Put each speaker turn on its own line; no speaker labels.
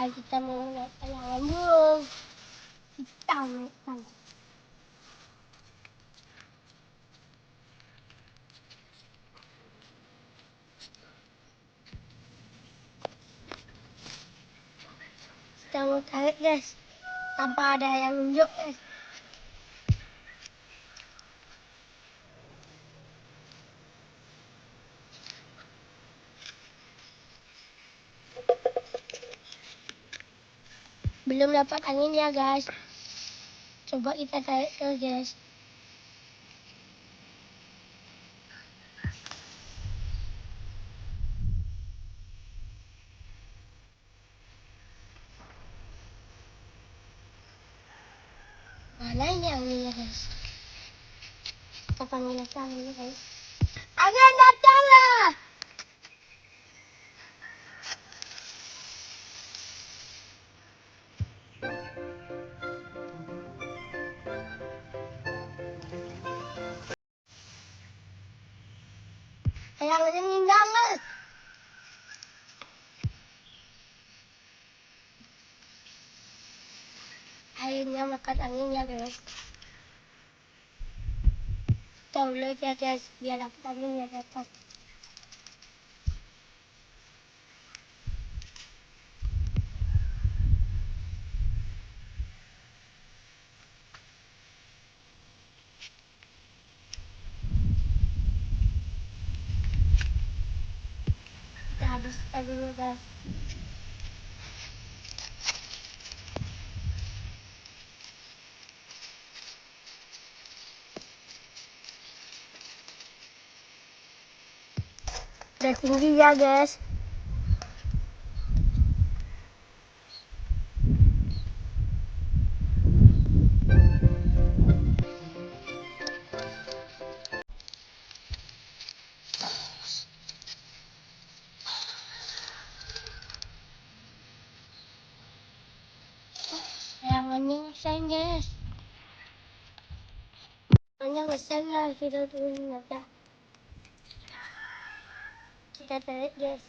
Sekarang kita mau naik layangan burung. Kita naikkan. Kita mau tarik guys. Tanpa ada yang nunjuk guys. Belum dapat angin ya guys. Coba kita tarik terus guys. Mana ini anginnya guys? Kita panggil lagi anginnya guys. Angin datanglah! Layangannya ngindang guys. Akhirnya makan anginnya guys. Kita boleh ya guys, biar dapat anginnya di atas. Kita habiskan dulu guys. Udah tinggi ya guys. Layangannya ngesan guys. Layangannya ngesan guys. Kita turun aja. Kita tarik guys.